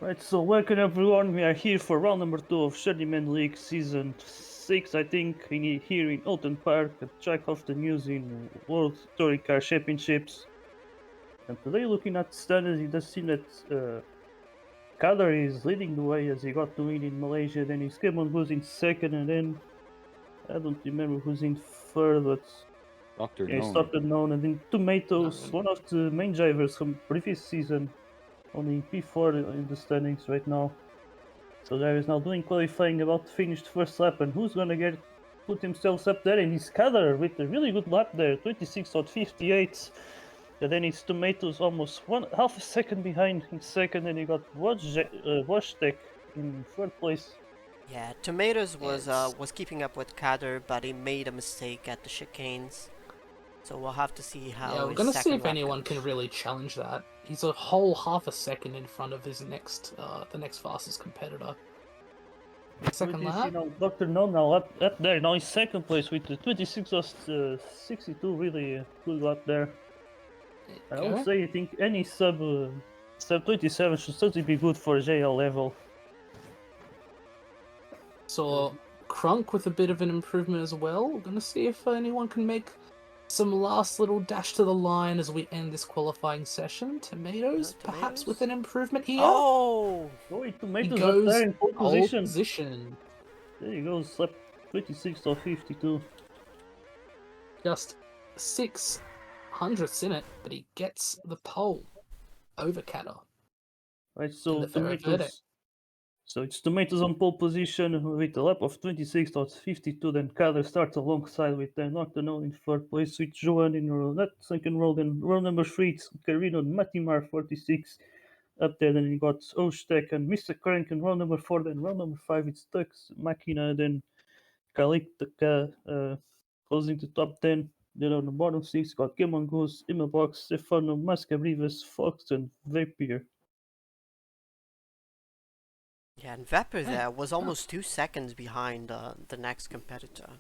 Right, so welcome everyone. We are here for round number 2 of Journeyman League Season 6, I think, here in Oulton Park at track of the news in World Touring Car Championships. And today, looking at the standings, it does seem that Kader is leading the way as he got the win in Malaysia. Then his Cameron goes in second, and then I don't remember who's in third, but Dr. yeah, it's Known. Dr. Known. And then Tomatoes, Known. one of the main drivers from previous season, only P4 in the standings right now. So there is now doing qualifying, about to finish the first lap, and who's gonna put himself up there in his Kader with a really good lap there, 26.58. And then his Tomatoes almost half a second behind in second, and he got Wojtek in third place. Yeah, Tomatoes was Yes. was keeping up with Kader, but he made a mistake at the chicanes. So we'll have to see how Yeah, we're his gonna see second if lap anyone goes. can really challenge that. He's a whole half a second in front of his the next fastest competitor. Second You see lap. now Dr. No now up there, now in second place with the 26.62, really good lap there. There you And I would go. say I think any sub 27 should certainly be good for JL level. Saw Crunk with a bit of an improvement as well. We're gonna see if anyone can make some last little dash to the line as we end this qualifying session. Tomatoes, perhaps with an improvement here. Oh! Oh, He Tomatoes up goes there in pole pole position. position. There you go, slap 26.52. Just 600ths in it, but he gets the pole over Kader. Right, so the Tomatoes. So it's Tomatoes on pole position with a lap of 26.52. Then Kader starts alongside with Nocturnal in third place, with Joan in that second row. Then row number 3, it's Carino and Matimar 46 up there. Then you got Ostek and Mr. Crank in row number 4. Then row number 5, it's Tux, Makina, then Kalikta closing the top 10. Then on the bottom 6, got Gemon Goose, Immelbox, Stefano, Mascabrivas, Fox, and Vapier. Yeah, and Vepper there was almost 2 seconds behind the next competitor.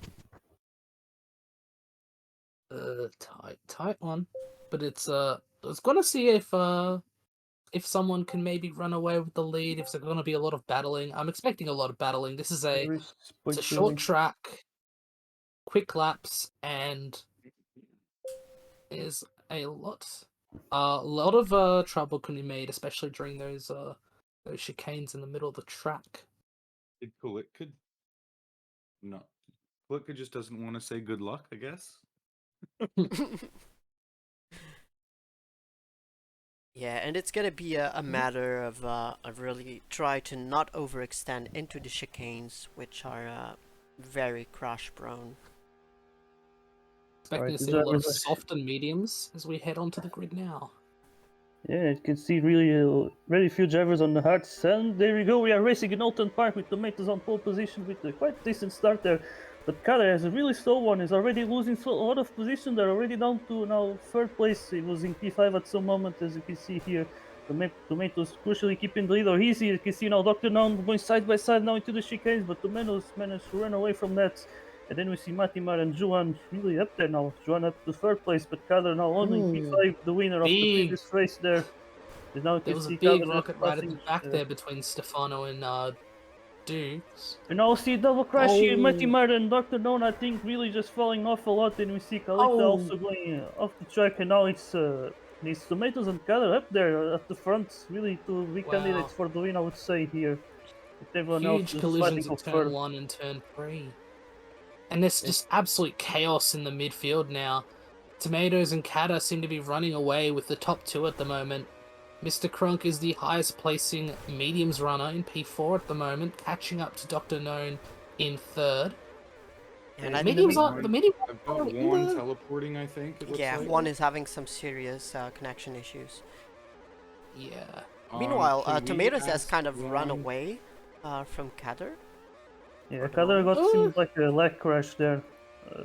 Tight one, but it's I was gonna see if someone can maybe run away with the lead. If there's gonna be a lot of battling, I'm expecting a lot of battling. This is it's a short track, quick laps, and there's a lot of trouble can be made, especially during those chicanes in the middle of the track. Kalitka? No. Kalitka just doesn't want to say good luck, I guess. Yeah, and it's gonna be a matter of really try to not overextend into the chicanes, which are very crash prone. Expecting to see a lot of soft and mediums as we head onto the grid now. Yeah, you can see really very few drivers on the hards. And there we go, we are racing in Oulton Park with Tomatoes on pole position with a quite decent start there. But Kader has a really slow one, is already losing a lot of position. They're already down to now third place. He was in P5 at some moment, as you can see here. Tomatoes crucially keeping the lead, or easy. You can see now Dr. Noun going side by side now into the chicanes, but Tomatoes managed to run away from that. And then we see Matimar and Juan really up there now. Juan up to third place, but Kader now only in P5, the winner of the previous race there. And now there was a big rocket right at the back there between Stefano and Dukes. And now see double crash here, Matimar and Dr. Known, I think, really just falling off a lot. And we see Kalita also going off the track, and now it's these Tomatoes and Kader up there at the front, really two big candidates for the win, I would say, here. With everyone Huge else collisions in turn 1 and turn 3. And there's just absolute chaos in the midfield now. Tomatoes and Kader seem to be running away with the top 2 at the moment. Mr. Crunk is the highest placing mediums runner in P4 at the moment, catching up to Dr. Known in 3rd. And the mediums I've got one teleporting, I think. Yeah, like. One is having some serious connection issues. Yeah. Meanwhile, Tomatoes has kind of run away from Kader. Yeah, Kader got seems like a lag crash there.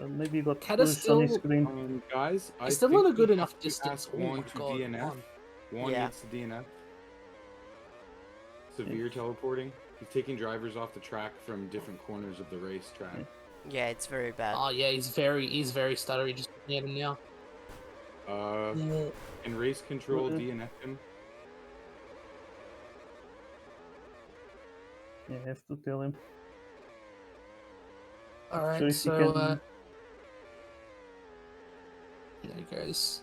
Maybe he got pushed on his screen. Guys, I still think not a good enough distance. One to DNF. One needs to DNF. Severe teleporting. He's taking drivers off the track from different corners of the racetrack. Yeah, it's very bad. Oh yeah, he's very stuttery. Just looking at him now. In race control, DNF him. Yeah, I have to tell him. All Sure right, if he so can. there he goes.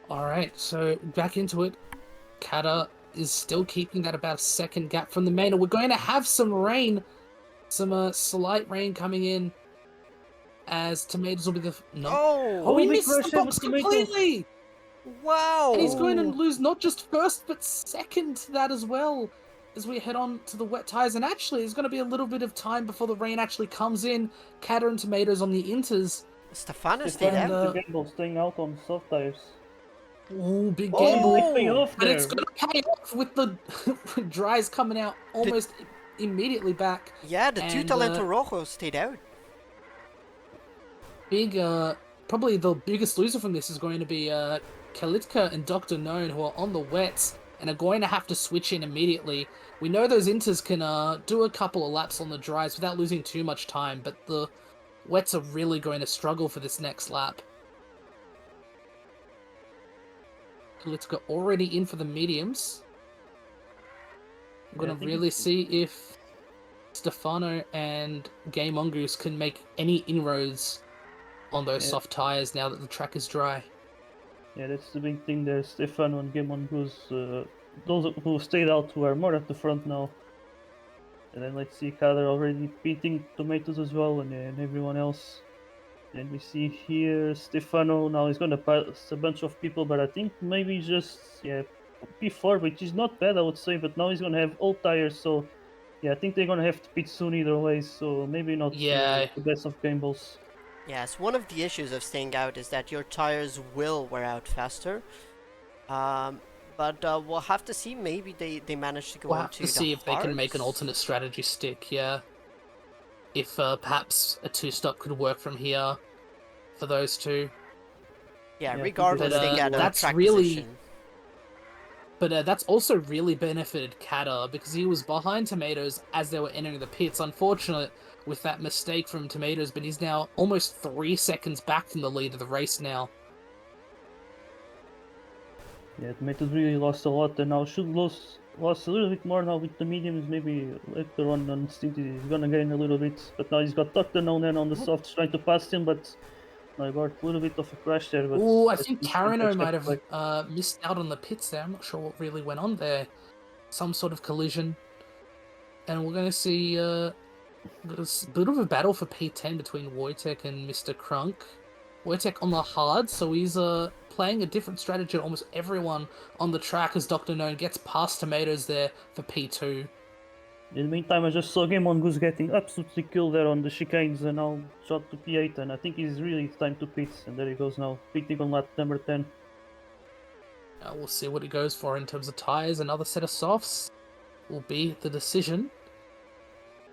All right, so back into it. Kata is still keeping that about a second gap from the main, and we're going to have some rain, some slight rain coming in, as Tomatoes will be the no. Oh, he big missed the crash in box with Tomatoes. completely, wow! and he's going to Oh. lose not just first but second to that as well. As we head on to the wet tires, and actually, there's going to be a little bit of time before the rain actually comes in. Kata and Tomatoes on the inters. Stefano stayed Stefano out. with the gamble staying out on soft tires. Ooh, big Oh, gamble. they pay Oh, off But there. it's going to pay off with the dries coming out almost immediately back. yeah, the two And, Talento Rojo stayed out. Big, probably the biggest loser from this is going to be Kalitka and Dr. Known, who are on the wets and are going to have to switch in immediately. We know those inters can do a couple of laps on the dries without losing too much time, but the wets are really going to struggle for this next lap. Kalitka already in for the mediums. I'm Yeah, going I to think really it's- see if Stefano and Gay Mongoose can make any inroads on those Yeah. soft tires now that the track is dry. Yeah, that's the big thing there. Stefano and Game Goose, those who stayed out who are more at the front now. And then let's see Kader already beating Tomatoes as well, and everyone else. And we see here Stefano now he's gonna pass a bunch of people, but I think maybe just P4, which is not bad I would say, but now he's gonna have old tires, so yeah, I think they're gonna have to pit soon either way, so maybe not Yeah, the best of gambles. Yes, one of the issues of staying out is that your tires will wear out faster. But we'll have to see. Maybe they manage to go we'll on have to to the see if they can make an hards. alternate strategy stick, yeah. If perhaps a two-stop could work from here for those two. Yeah, Yeah, I think regardless, But they get a that's track really... position. But that's also really benefited Kata, because he was behind Tomatoes as they were entering the pits. Unfortunate with that mistake from Tomatoes, but he's now almost 3 seconds back from the lead of the race now. Yeah, Tomatoes really lost a lot, and now should lost a little bit more now with the mediums. Maybe later on Stint he's gonna gain a little bit, but now he's got Doctor now then on the softs trying to pass him, but I got a little bit of a crash there. But Ooh, I let's think see if he can Carino catch might up quick. have missed out on the pits there. I'm not sure what really went on there. Some sort of collision. And we're going to see a bit of a battle for P10 between Wojtek and Mr. Crunk. Wojtek on the hard, so he's playing a different strategy to almost everyone on the track as Dr. Known gets past Tomatoes there for P2. In the meantime, I just saw Game Goose getting absolutely killed there on the chicanes, and now shot to P8, and I think it's really time to pit. And there he goes now, pitting on lap number 10. We'll see what he goes for in terms of tyres. Another set of softs will be the decision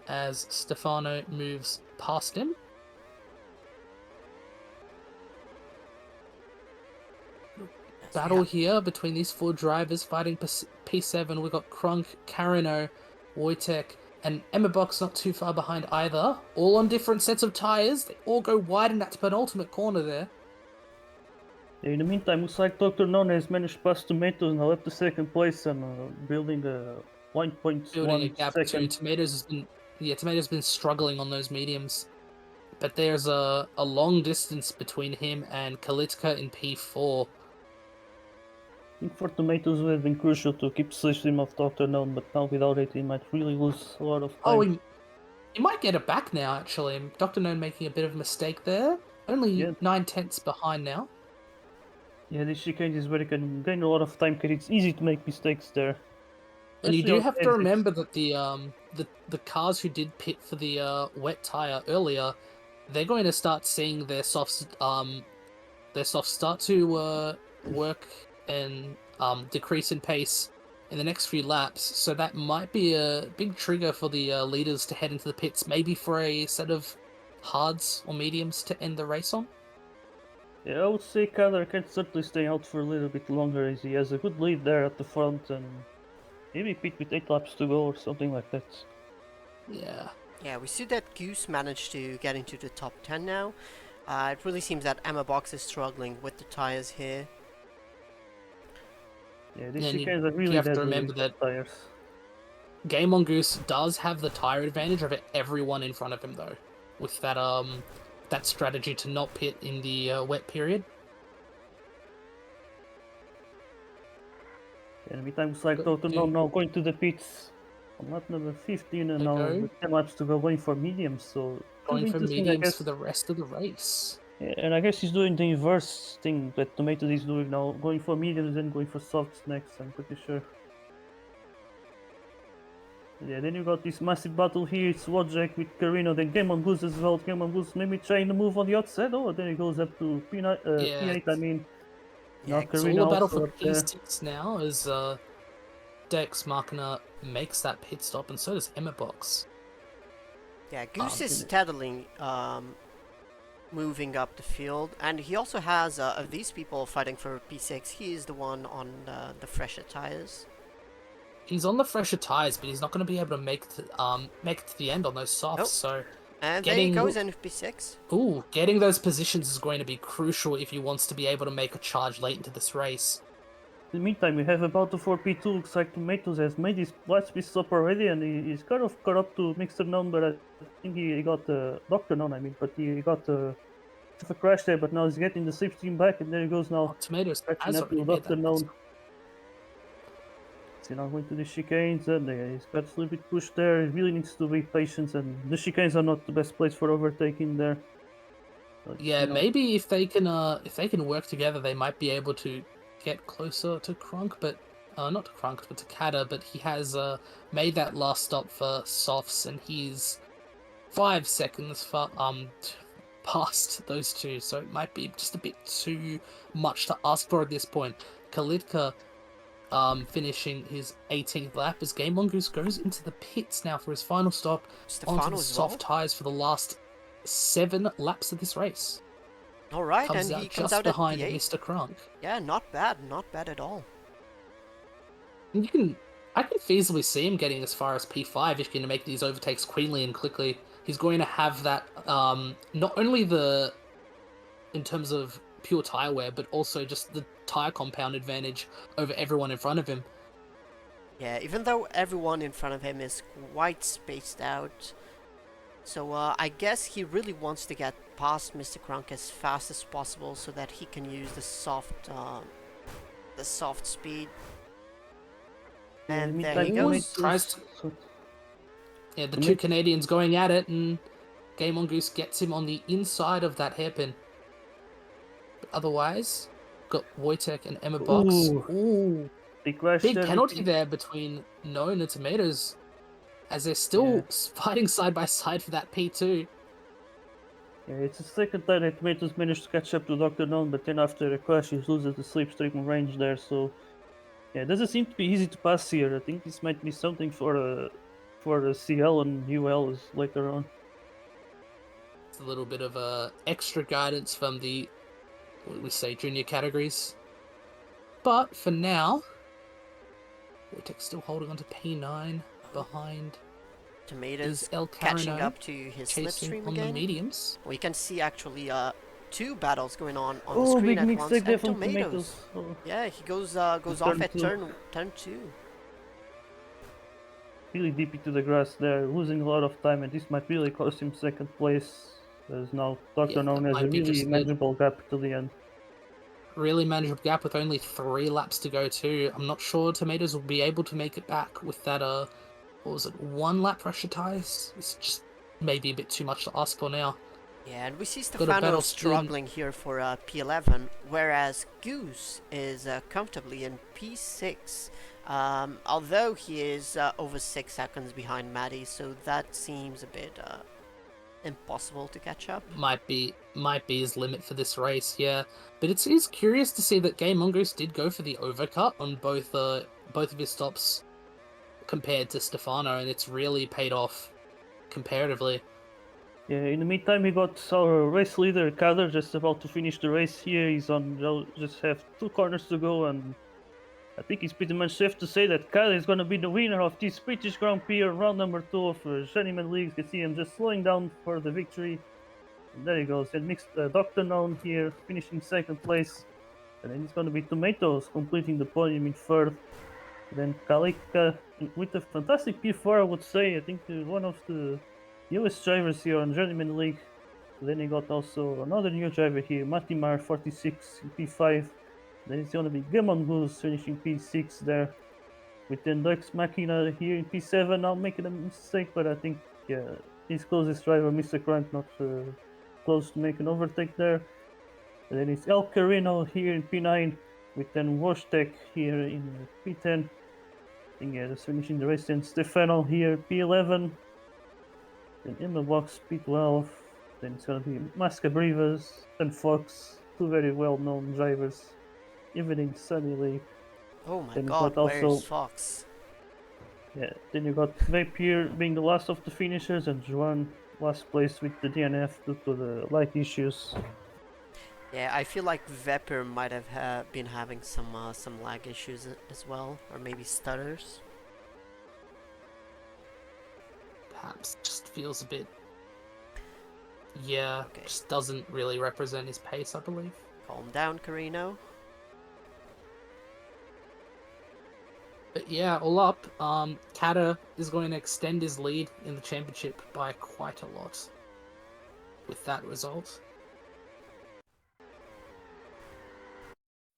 as Stefano moves past him. Battle here between these four drivers fighting P7. We've got Crunk, Carino, Wojtek, and Emma Box not too far behind either. All on different sets of tyres. They all go wide in that penultimate corner there. In the meantime, looks like Dr. Non has managed to pass Tomatoes now up to second place and building a Building a 1.1 gap too. second. Tomatoes has been struggling on those mediums. But there's a long distance between him and Kalitka in P4. I think for Tomatoes it would have been crucial to keep him of Dr. Non, but now without it he might really lose a lot of time. Oh, he might get it back now, actually. Dr. Known making a bit of a mistake there. Only 9/10 behind now. Yeah, this chicane is where you can gain a lot of time because it's easy to make mistakes there. And you Especially do on have to exits. remember that the cars who did pit for the wet tire earlier, they're going to start seeing their softs start to work and decrease in pace in the next few laps. So that might be a big trigger for the leaders to head into the pits, maybe for a set of hards or mediums to end the race on. Yeah, I would say Kader can certainly stay out for a little bit longer as he has a good lead there at the front and maybe pit with 8 laps to go or something like that. Yeah. Yeah, we see that Goose managed to get into the top 10 now. It really seems that Emma Box is struggling with the tires here. Yeah, these And chicanes are you really have to deadly remember with that tires. Game Mongoose does have the tire advantage over everyone in front of him, though, with that strategy to not pit in the wet period. Yeah, every time it's like Go Total to- now going to the pits. On lap number 15 and They now go. with 10 laps to go going for mediums, so could Going be for interesting, I mediums guess. for the rest of the race. Yeah, and I guess he's doing the inverse thing that Tomato is doing now, going for mediums and going for softs next, I'm pretty sure. Yeah, then you got this massive battle here. It's Wojak with Carino, then Game on Goose as well. Game on Goose maybe trying to move on the outside. Oh, then he goes up to P9, Yeah, P8, I mean. Yeah, Now it's all a Carino battle also for up there. P6 now as Dex Machina makes that pit stop, and so does Emma Box. yeah. Goose is goodness. steadily moving up the field, and he also has of these people fighting for P6. He is the one on the fresher tires. He's on the fresher tires, but he's not going to be able to make it to the end on those softs. Nope. So And there he Getting- goes in P6. getting those positions is going to be crucial if he wants to be able to make a charge late into this race. In the meantime, we have about the 4P2. Looks like Tomatoes has made his last pit stop already, and he's kind of caught up to Mixer None, but I think he got Doctor None, I mean, but he got a crash there, but now he's getting the slipstream back, and there he goes now. Oh, Tomatoes Catching has up to already made Doctor that. None. So now going to the chicanes, and he's got a little bit pushed there. He really needs to be patient, and the chicanes are not the best place for overtaking there. But, Yeah, you know, maybe if they can work together, they might be able to get closer to Krunk, but not to Krunk, but to Kata. But he has made that last stop for softs, and he's 5 seconds past those two, so it might be just a bit too much to ask for at this point. Kalitka finishing his 18th lap as Game Mongoose goes into the pits now for his final stop onto Stefano the as well. soft tires for the last 7 laps of this race. All right, Comes and out he comes just out at behind P8. Mr. Krunk. Yeah, not bad at all. And I can feasibly see him getting as far as P5 if he can make these overtakes cleanly and quickly. He's going to have that, not only in terms of pure tire wear, but also just the tire compound advantage over everyone in front of him. Yeah, even though everyone in front of him is quite spaced out. So I guess he really wants to get past Mr. Krunk as fast as possible so that he can use the soft speed. And there he meantime, goes. Tries to- so- Yeah, the The two mi- Canadians going at it, and Game Mongoose gets him on the inside of that hairpin. But otherwise, got Wojtek and Emma Box. Ooh. Ooh. Big crash Big there penalty between- there between Known and Tomatoes, as they're still fighting side by side for that P2. Yeah, it's the second time that Tomatoes managed to catch up to Dr. None, but then after a crash he loses the slipstream range there, so yeah, it doesn't seem to be easy to pass here. I think this might be something for CL and UL later on. It's a little bit of extra guidance from the, what we say, junior categories. But for now, Wojtek's still holding on to P9 behind. Tomatoes Is El catching Carino up to his chasing slipstream on the again. mediums. We can see actually two battles going on the Oh, screen big at once. mistake there And from Tomatoes. Tomatoes. Oh, Yeah, he goes off turn at two. turn 2. really deep into the grass there, losing a lot of time, and this might really cost him second place, as now Dr. Yeah, None that has a might be really just manageable gap to the end. Really manageable gap with only 3 laps to go too. I'm not sure Tomatoes will be able to make it back with that, what was it, 1 lap pressure tires? It's just maybe a bit too much to ask for now. Yeah, and we see a Stefano battle still- struggling here for P11, whereas Goose is comfortably in P6. Although he is over 6 seconds behind Maddie, so that seems a bit impossible to catch up. Might be his limit for this race, yeah. But it is curious to see that Game Mongoose did go for the overcut on both of his stops compared to Stefano, and it's really paid off comparatively. Yeah, in the meantime, we got our race leader, Kader, just about to finish the race here. He's on, just have 2 corners to go, and I think it's pretty much safe to say that Kader is going to be the winner of this British Grand Prix, round number 2 of Journeyman League. You can see him just slowing down for the victory. There he goes. And mixed Dr. Known here, finishing second place. And then it's going to be Tomatoes completing the podium in third. And then Kalika with a fantastic P4, I would say. I think one of the newest drivers here on Journeyman League. Then you got also another new driver here, Matimar 46 in P5. Then it's going to be Gemon Goose finishing P6 there. With then Dex Machina here in P7. Now making a mistake, but I think his closest driver, Mr. Crank, not close to make an overtake there. And then it's El Carino here in P9. With then Washtek here in P10. I think just finishing the race. Then Stefano here P11. Then in the box P12. Then it's gonna be Mascabrivas and Fox, two very well-known drivers, even in Sunny League. Oh my Then you god, got where's also- Fox? Yeah, then you got Vapier being the last of the finishers and Juan last place with the DNF due to the light issues. Yeah, I feel like Vepper might have been having some lag issues as well, or maybe stutters. Perhaps just feels a bit. Yeah, Okay. just doesn't really represent his pace, I believe. Calm down, Carino. But yeah, all up, Kata is going to extend his lead in the championship by quite a lot with that result.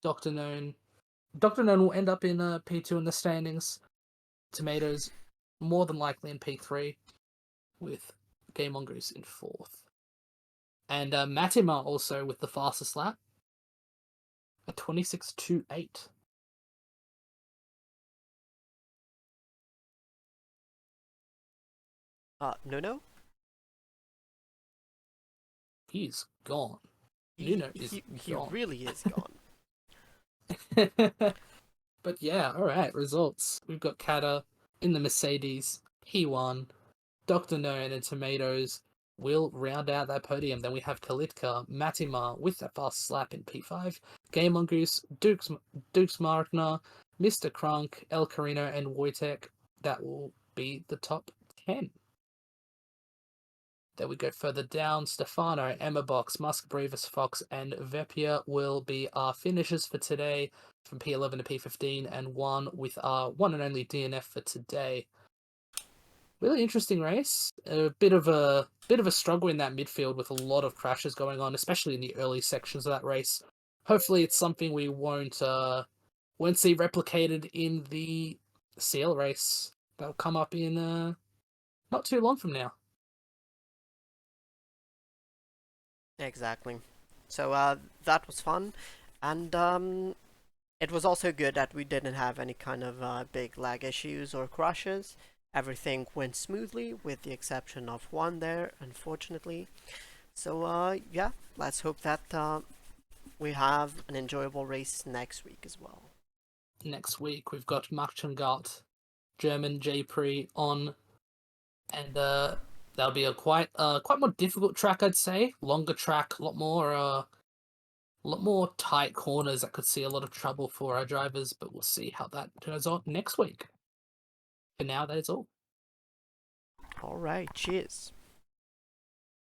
Dr. Known will end up in P2 in the standings. Tomatoes more than likely in P3 with Game Mongoose in 4th. And Matima also with the fastest lap at 26.28. No. He's gone. He Nuno is gone. really is gone. But yeah, alright, results. We've got Kata in the Mercedes, P1, Dr. Known and Tomatoes will round out that podium. Then we have Kalitka, Matima with that fast slap in P5, Game Mongoose, Dukes Markner, Mr. Crunk, El Carino, and Wojtek. That will be the top 10. Then we go further down. Stefano, Emma Box, Musk Brevis, Fox, and Vepia will be our finishers for today from P11 to P15, and one with our one and only DNF for today. Really interesting race. A bit of a struggle in that midfield with a lot of crashes going on, especially in the early sections of that race. Hopefully, it's something we won't see replicated in the CL race that'll come up in not too long from now. Exactly. So that was fun, and it was also good that we didn't have any kind of big lag issues or crashes. Everything went smoothly, with the exception of one there, unfortunately. So yeah, let's hope that we have an enjoyable race next week as well. Next week we've got Marchengart, German J-Pre on, and that'll be a quite more difficult track, I'd say. Longer track, a lot more tight corners that could see a lot of trouble for our drivers, but we'll see how that turns out next week. For now, that is all. All right, cheers.